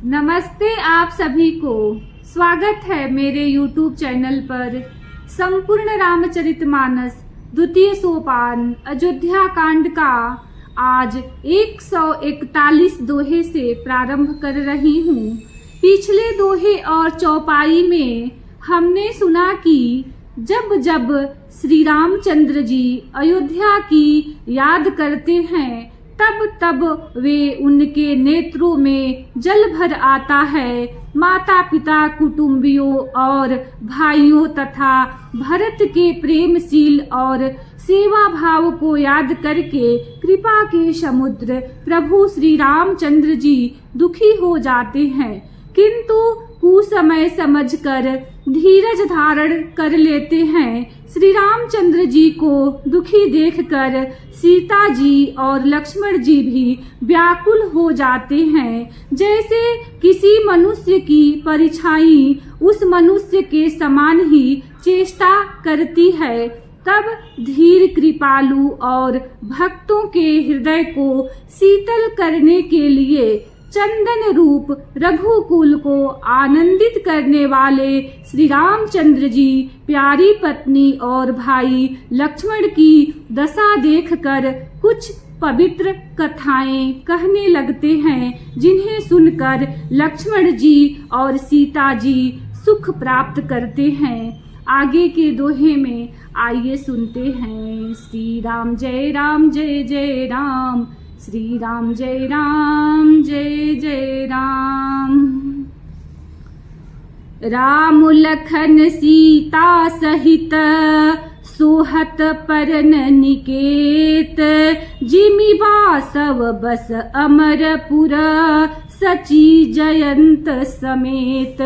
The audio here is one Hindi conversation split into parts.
नमस्ते आप सभी को। स्वागत है मेरे YouTube चैनल पर। संपूर्ण रामचरितमानस द्वितीय सोपान अयोध्या कांड का आज 141 दोहे से प्रारंभ कर रही हूँ। पिछले दोहे और चौपाई में हमने सुना कि जब जब श्री रामचंद्र जी अयोध्या की याद करते हैं तब तब वे उनके नेत्रों में जल भर आता है। माता पिता, कुटुंबियों और भाइयों तथा भरत के प्रेमशील और सेवा भाव को याद करके कृपा के समुद्र प्रभु श्री रामचंद्र जी दुखी हो जाते हैं, किंतु कुसमय समझकर धीरज धारण कर लेते हैं। श्री रामचंद्र जी को दुखी देखकर सीता जी और लक्ष्मण जी भी व्याकुल हो जाते हैं। जैसे किसी मनुष्य की परछाई उस मनुष्य के समान ही चेष्टा करती है, तब धीर कृपालु और भक्तों के हृदय को शीतल करने के लिए चंदन रूप रघुकुल को आनंदित करने वाले श्री रामचंद्र जी प्यारी पत्नी और भाई लक्ष्मण की दशा देखकर कुछ पवित्र कथाएं कहने लगते हैं, जिन्हें सुनकर लक्ष्मण जी और सीता जी सुख प्राप्त करते हैं। आगे के दोहे में आइए सुनते हैं। श्री राम जय जय राम, श्री राम जय जय राम। राम लखन सीता सहित सोहत परन निकेत, जिमि वासव बस अमरपुर सची जयंत समेत।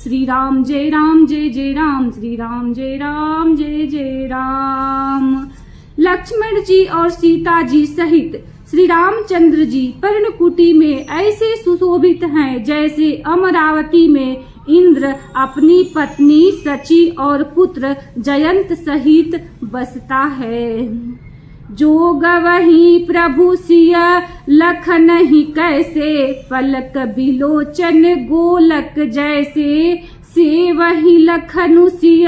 श्री राम जय जय राम, श्री राम जय राम। लक्ष्मण जी और सीता जी सहित श्री रामचंद्र जी पर्णकुटी में ऐसे सुशोभित हैं जैसे अमरावती में इंद्र अपनी पत्नी सची और पुत्र जयंत सहित बसता है। जो गवही प्रभु सिय लखन ही कैसे, पलक बिलोचन गोलक जैसे, से वही लखनु सिय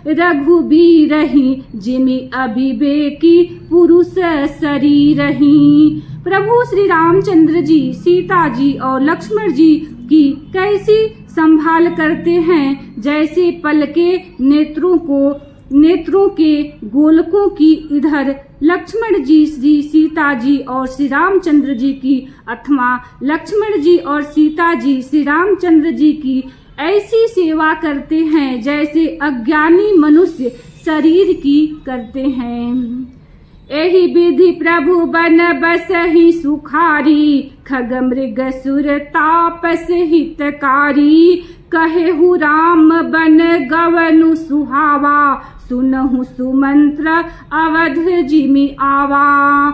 रघुबीरहि, जिमि अभिवेकी पुरुष शरीरहि। प्रभु श्री रामचंद्र जी सीता जी और लक्ष्मण जी की कैसी संभाल करते हैं, जैसे पलके नेत्रों के गोलकों की इधर लक्ष्मण जी श्री सीता जी और श्री रामचंद्र जी की, अथवा लक्ष्मण जी और सीता जी श्री रामचंद्र जी की ऐसी सेवा करते हैं जैसे अज्ञानी मनुष्य शरीर की करते हैं। एहि विधि प्रभु बन बसहि सुखारी, खग मृग सुर तापस हितकारी। कहेहु राम बन गवनु सुहावा, सुनहु सुमंत्र अवध जिमि आवा।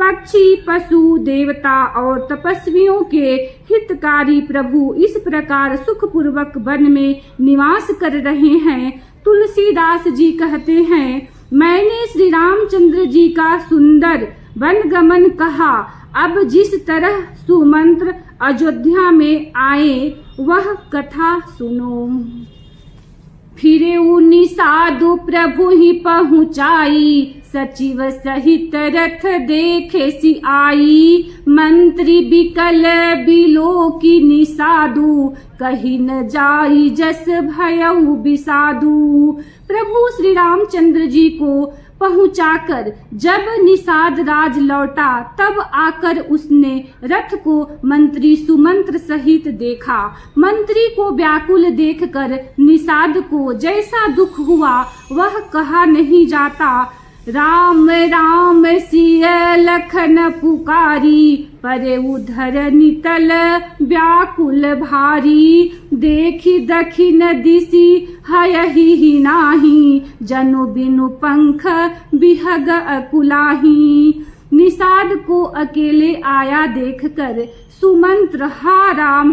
पक्षी, पशु, देवता और तपस्वियों के हितकारी प्रभु इस प्रकार सुखपूर्वक वन में निवास कर रहे हैं। तुलसीदास जी कहते हैं, मैंने श्री रामचंद्र जी का सुंदर वनगमन कहा, अब जिस तरह सुमंत्र अयोध्या में आए वह कथा सुनो। फिरे निषादु प्रभु ही पहुँचाई, सचिव सहित रथ देखे सी आई। मंत्री बिकल बिलो की निषादु, कही न जाई जस भयउ बिसादु। प्रभु श्री रामचंद्र जी को पहुंचाकर जब निषाद राज लौटा, तब आकर उसने रथ को मंत्री सुमंत्र सहित देखा। मंत्री को व्याकुल देखकर निषाद को जैसा दुख हुआ वह कहा नहीं जाता। राम राम सिय लखन पुकारी, परे उधर नितल व्याकुल भारी। देखी दखिन दिसी हयहि नाही, जनु बिनु पंख बिहग अकुलाही। निषाद को अकेले आया देखकर सुमंत्र हा राम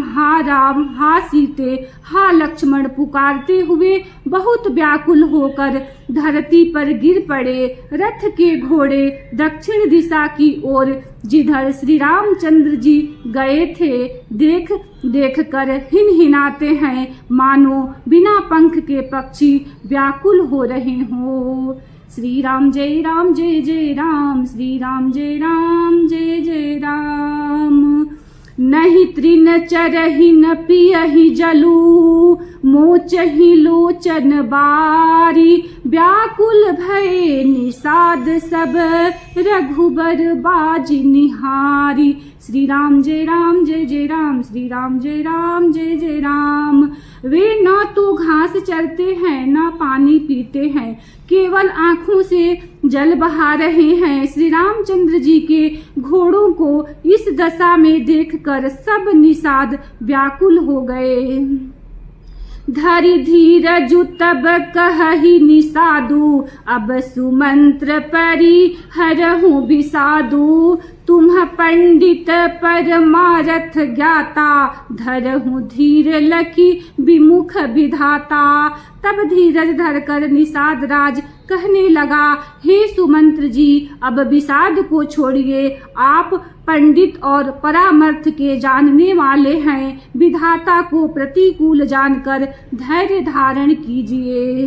हा सीते हा लक्ष्मण पुकारते हुए बहुत व्याकुल होकर धरती पर गिर पड़े। रथ के घोड़े दक्षिण दिशा की ओर जिधर श्री रामचंद्र जी गए थे देख देख कर हिनहिनाते हैं, मानो बिना पंख के पक्षी व्याकुल हो रहे हों। श्री राम जय राम जय जय राम, श्री राम जय राम जय जय राम। नहीं तृण चरहि न पियहि जलू, मोचहि लोचन बारी। व्याकुल भये निषाद सब, रघुबर बाजी निहारी। श्री राम जय राम जय जय राम, श्री राम जय राम जय जय राम। वे न तो घास चरते हैं न पानी पीते हैं, केवल आंखों से जल बहा रहे हैं। श्री रामचंद्र जी के घोड़ों को इस दशा में देखकर सब निषाद व्याकुल हो गए। धरि धीरजु तब कहहि निषादु, अब सुमंत्र परि हरहु विषादु। तुम पंडित परमारथ ज्ञाता, धरहु धीर लखी विमुख विधाता। तब धीरज धरकर निषाद राज कहने लगा, हे सुमंत्र जी, अब विषाद को छोड़िए। आप पंडित और परामर्थ के जानने वाले हैं, विधाता को प्रतिकूल जानकर धैर्य धारण कीजिए।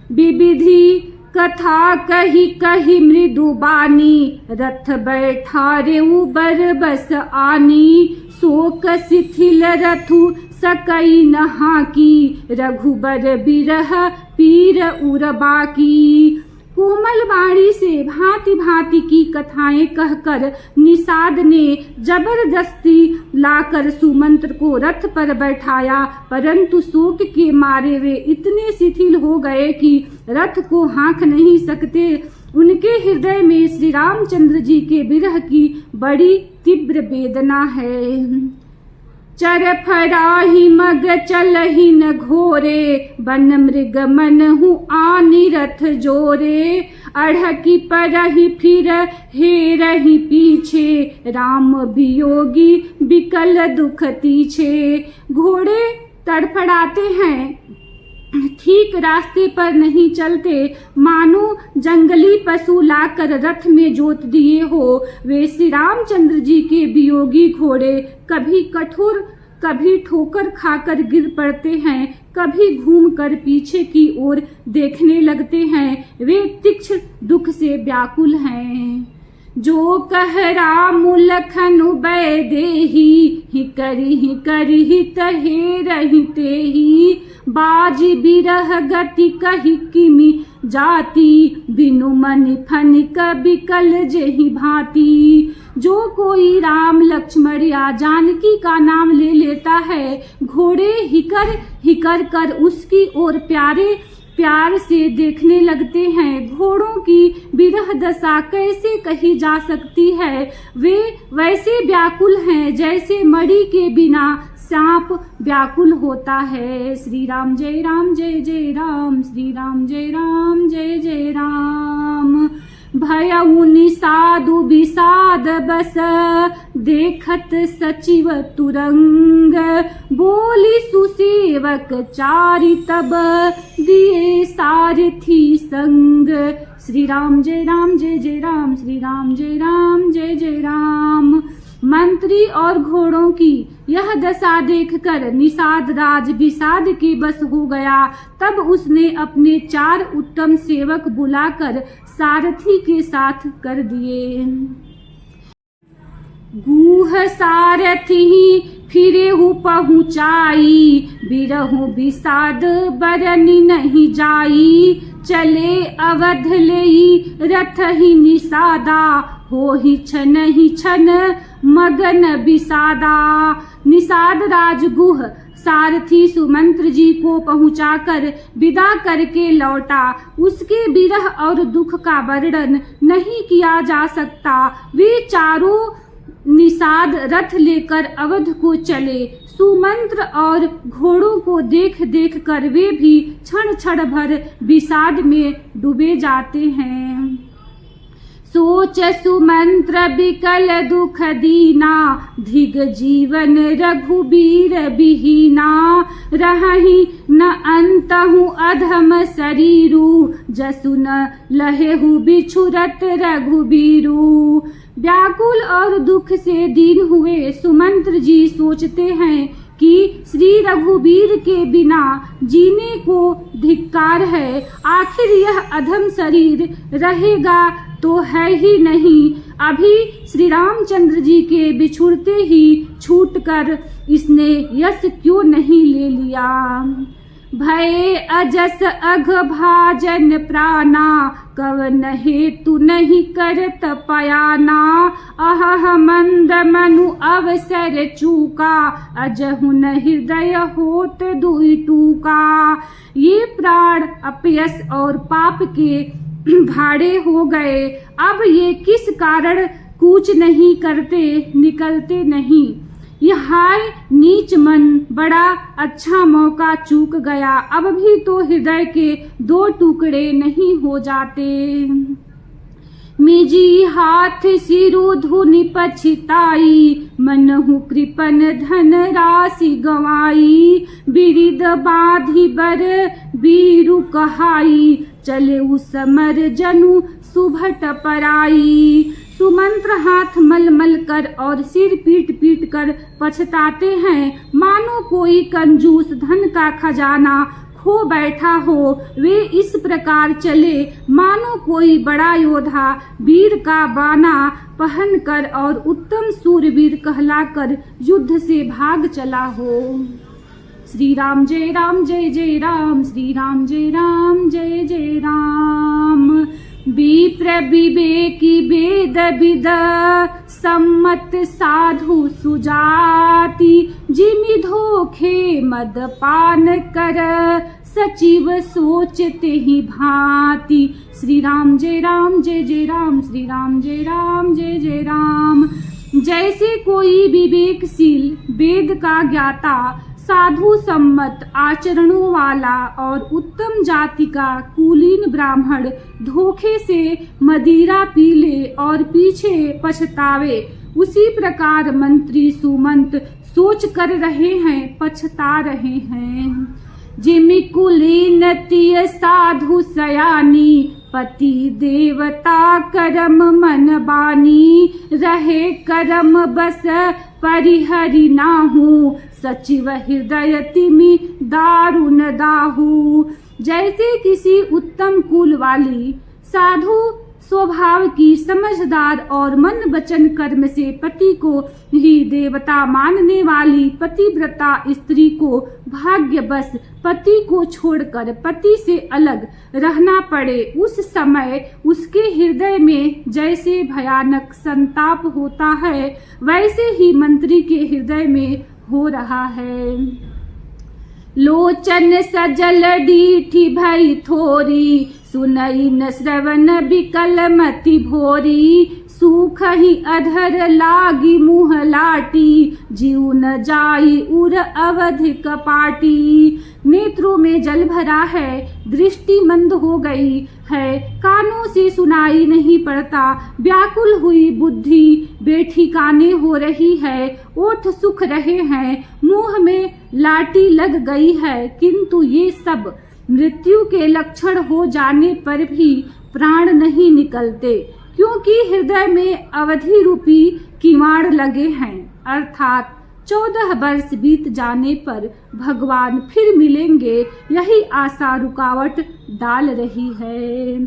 विविधि कथा कही कही मृदु बानी, रथ बैठारे उबर बस आनी। शोक शिथिल रथु सकई नहा की, रघुबर बिरह पीर उरबा की। कोमल वाणी से भांति भांति की कथाएं कहकर निषाद ने जबरदस्ती लाकर सुमंत्र को रथ पर बैठाया, परंतु शोक के मारे वे इतने शिथिल हो गए कि रथ को हाँक नहीं सकते। उनके हृदय में श्री रामचंद्र जी के विरह की बड़ी तीव्र वेदना है। चर फराही मग चलहि न घोरे, बन मृग मनहु आनि रथ जोरे। अढ़की परहि फिर हेरहि पीछे, राम वियोगी बिकल दुख तीछे। घोड़े तड़फड़ाते हैं, ठीक रास्ते पर नहीं चलते, मानो जंगली पशु लाकर रथ में जोत दिए हो। वे श्री रामचंद्र जी के वियोगी घोड़े कभी कठोर कभी ठोकर खाकर गिर पड़ते हैं, कभी घूमकर पीछे की ओर देखने लगते हैं। वे तीक्ष्ण दुख से व्याकुल हैं। जो कह राम लखन उबय देही, ही करी तहे रहिते ही। बाजी बिरह गति कही किमि जाति, बिनु मन फनिक बिकल जेहि भांति। जो कोई राम लक्ष्मण या जानकी का नाम ले लेता है, घोड़े हिकर हिकर कर उसकी ओर प्यार से देखने लगते हैं। घोड़ों की विरह दशा कैसे कही जा सकती है। वे वैसे व्याकुल हैं जैसे मणि के बिना सांप व्याकुल होता है। श्री राम जय राम जय जय राम, श्री राम जय राम जय जय राम। भयउ निषादु विषाद बस, देखत सचिव तुरंग। बोली सुसेवक चारि तब, दिए सारथी संग। श्री राम जय राम जय जय राम, श्री राम जय राम जय जय राम। मंत्री और घोड़ों की यह दशा देखकर निषाद राज विषाद के बस हो गया। तब उसने अपने 4 उत्तम सेवक बुलाकर सारथी के साथ कर दिए। गुह सारथी फिरेहु पहुँचाई, बिरहु विषाद बरनि नहीं जाई। चले अवध लेई रथ ही निषादा, हो ही छन मगन विषादा। निषाद राज गुह सारथी सुमंत्र जी को पहुंचाकर विदा करके लौटा। उसके विरह और दुख का वर्णन नहीं किया जा सकता। वे चारों निषाद रथ लेकर अवध को चले। सुमंत्र और घोड़ों को देख देख कर वे भी क्षण क्षण भर विषाद में डूबे जाते हैं। सोच सुमंत्र बिकल दुख दीना, धिग जीवन रघुबीर बिहीना। रहहि न अंतहु अधम शरीरु, जसु न लहेहु बिछुरत रघुबीरु। व्याकुल और दुख से दीन हुए सुमंत्र जी सोचते हैं कि श्री रघुबीर के बिना जीने को धिक्कार है। आखिर यह अधम शरीर रहेगा तो है ही नहीं। अभी श्री रामचंद्र जी के बिछुड़ते ही छूटकर इसने यश क्यों नहीं ले लिया। भय अजस अघ भाजन प्राणा, कवन हेतु नहीं करत पयाना। अहह मंद मनु अवसर चूका, अजहु न हृदय होत दुई टूका। ये प्राण अपयस और पाप के भाड़े हो गए। अब ये किस कारण कूच नहीं करते, निकलते नहीं। यह हाय नीच मन, बड़ा अच्छा मौका चूक गया। अब भी तो हृदय के दो टुकड़े नहीं हो जाते। मिजी हाथ सिरु धुनि पछिताई, मनहु कृपन धन राशि गवाई। बिरिद बाधी बर बीरु कहाई, चले समर जनु सुभट पराई। सुमंत्र हाथ मल मल कर और सिर पीट पीट कर पछताते हैं, मानो कोई कंजूस धन का खजाना खो बैठा हो। वे इस प्रकार चले मानो कोई बड़ा योद्धा वीर का बाना पहनकर और उत्तम सूरवीर कहलाकर युद्ध से भाग चला हो। श्री राम जय राम जय जय राम, श्री राम जय राम जय जय राम। विप्र विवेकी वेद विद, सम्मत साधु सुजाति। जिमि धोखे मद पान कर, सचिव सोचते ही भांति। श्री राम जय राम जय जय राम, श्री राम जय राम जय जय राम। जैसे कोई विवेकशील वेद का ज्ञाता, साधु सम्मत आचरणों वाला और उत्तम जाति का कुलीन ब्राह्मण धोखे से मदिरा पी ले और पीछे पछतावे, उसी प्रकार मंत्री सुमंत सोच कर रहे हैं, पछता रहे हैं। जिमि कुलीन तिय साधु सयानी, पति देवता करम मन बानी। रहे करम बस परिहरि नाहू, सचिव हृदय तिमि दारुण दाहू। जैसे किसी उत्तम कुल वाली साधु स्वभाव की समझदार और मन वचन कर्म से पति को ही देवता मानने वाली पतिव्रता स्त्री को भाग्यवश पति को छोड़कर पति से अलग रहना पड़े, उस समय उसके हृदय में जैसे भयानक संताप होता है, वैसे ही मंत्री के हृदय में हो रहा है। लोचन सजल डीठी भई थोरी, सुनई न श्रवण बिकल मति भोरी। सूख ही अधर लागी मुँह लाटी, जीव न जाई उर अवधि कपाटी। नेत्रों में जल भरा है, दृष्टि मंद हो गई है, कानों से सुनाई नहीं पड़ता। व्याकुल हुई बुद्धि बेठिकाने हो रही है, ओठ सुख रहे हैं, मुंह में लाटी लग गई है, किंतु ये सब मृत्यु के लक्षण हो जाने पर भी प्राण नहीं निकलते, क्योंकि हृदय में अवधि रूपी किवाड़ लगे हैं। अर्थात 14 वर्ष बीत जाने पर भगवान फिर मिलेंगे, यही आशा रुकावट डाल रही है।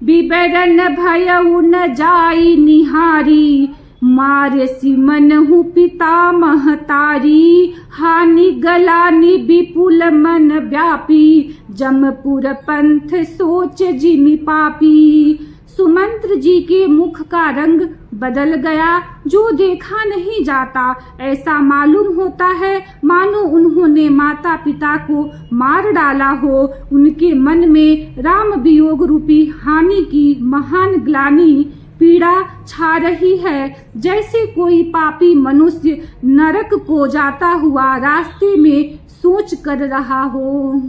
विवरण भयउ न जाई निहारी, मार सिमनहु पिता महतारी। हानि गलानी विपुल मन व्यापी, जमपुर पंथ सोच जिमि पापी। सुमंत्र जी के मुख का रंग बदल गया, जो देखा नहीं जाता ऐसा मालूम होता है, मानो उन्होंने माता पिता को मार डाला हो। उनके मन में राम वियोग रूपी हानि की महान ग्लानि पीड़ा छा रही है, जैसे कोई पापी मनुष्य नरक को जाता हुआ रास्ते में सोच कर रहा हो।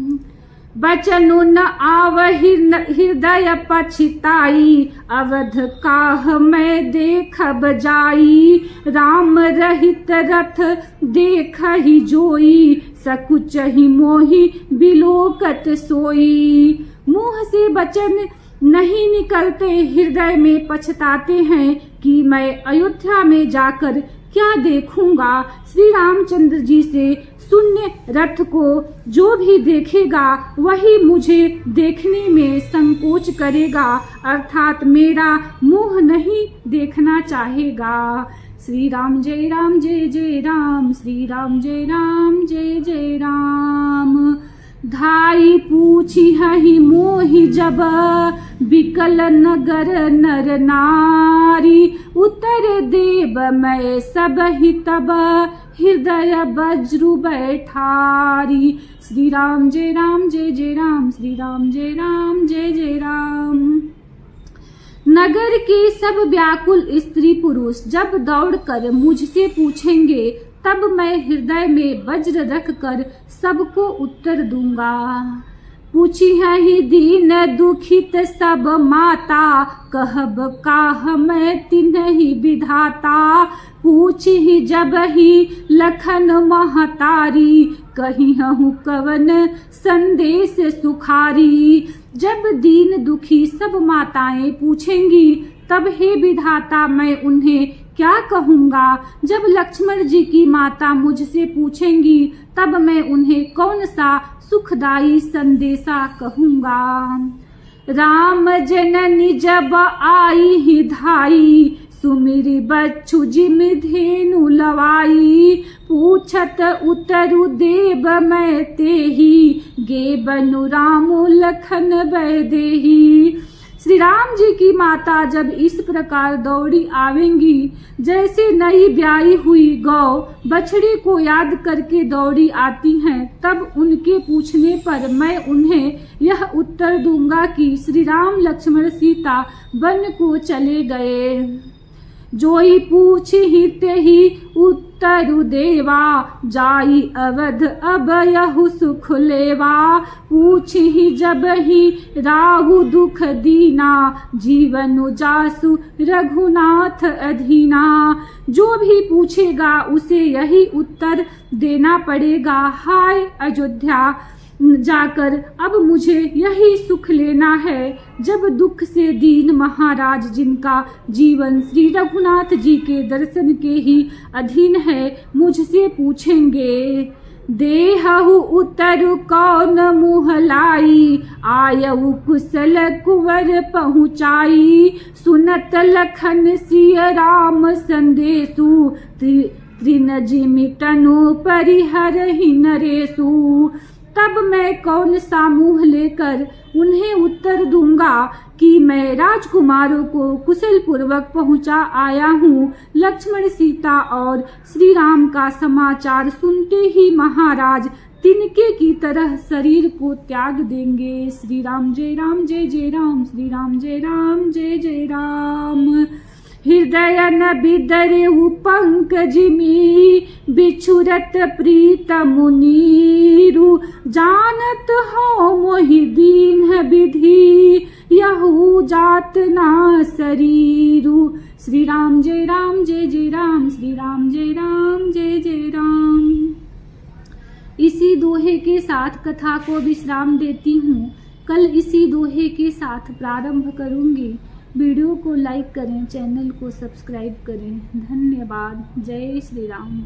बचनु न आवहि हृदय पछिताई, अवध काह मैं देखब जाई, राम रहित रथ देखहि जोई, सकुचहि मोहि बिलोकत सोई। मुंह से वचन नहीं निकलते, हृदय में पछताते हैं कि मैं अयोध्या में जाकर क्या देखूंगा। श्री रामचंद्र जी से शून्य रथ को जो भी देखेगा वही मुझे देखने में संकोच करेगा, अर्थात मेरा मुंह नहीं देखना चाहेगा। श्री राम जय राम जय जय राम, श्री राम जय राम जय जय राम। धाई पूछी हहि मोहि जब, बिकल नगर नर नारी, उत्तर देव मैं सब ही तब, हृदय वज्रु बैठारी। श्री राम जय राम जय जय राम, श्री राम जय राम जय जय राम। नगर के सब व्याकुल स्त्री पुरुष जब दौड़कर मुझसे पूछेंगे, तब मैं हृदय में वज्र रख कर सबको उत्तर दूंगा। पूछी है दीन दुखित सब माता, कहब काह मैं तिन्हि विधाता, पूछी जब ही लखन महतारी, कही हूँ कवन संदेश सुखारी। जब दीन दुखी सब माताएं पूछेंगी, तब हे विधाता मैं उन्हें क्या कहूँगा। जब लक्ष्मण जी की माता मुझसे पूछेंगी, तब मैं उन्हें कौन सा सुखदायी संदेशा कहूँगा। राम जननी जब आई ही धाई, सुमिरि बच्छु जिम धेनु लवाई, पूछत उतरु देव मैं तेहि, गे बनु रामु लखन बैदेही। श्री राम जी की माता जब इस प्रकार दौड़ी आवेंगी, जैसे नई ब्याई हुई गौ बछड़ी को याद करके दौड़ी आती हैं, तब उनके पूछने पर मैं उन्हें यह उत्तर दूंगा कि श्री राम लक्ष्मण सीता वन को चले गए। जोई पूछ हित ही उत्तरु देवा, जाई अवध अब यहु सुख लेवा, पूछ ही जब ही राहु दुख दीना, जीवनु जासु रघुनाथ अधीना। जो भी पूछेगा उसे यही उत्तर देना पड़ेगा, हाय अयोध्या जाकर अब मुझे यही सुख लेना है। जब दुख से दीन महाराज जिनका जीवन श्री रघुनाथ जी के दर्शन के ही अधीन है मुझसे पूछेंगे, देहु उतरु कौन मुँह लाई, आयऊ कुशल कुंवर पहुँचाई, सुनत लखन सिय राम संदेशु, तृण जिमि तनु परिहर ही नरेशु। तब मैं कौन सा मुंह लेकर उन्हें उत्तर दूंगा कि मैं राजकुमारों को कुशल पूर्वक पहुंचा आया हूँ। लक्ष्मण सीता और श्री राम का समाचार सुनते ही महाराज तिनके की तरह शरीर को त्याग देंगे। श्री राम जय राम जय जय राम, श्री राम जय राम जय जय राम। हृदय न बिदरेउ पंकजिमी, बिछुरत प्रीत मुनीरु, जानत हो मोहि दीन विधि, यहु जात ना शरीरु। श्री राम जय राम जय जय राम, श्री राम जय राम जय जय राम। इसी दोहे के साथ कथा को विश्राम देती हूँ। कल इसी दोहे के साथ प्रारंभ करूँगी। वीडियो को लाइक करें, चैनल को सब्सक्राइब करें। धन्यवाद। जय श्री राम।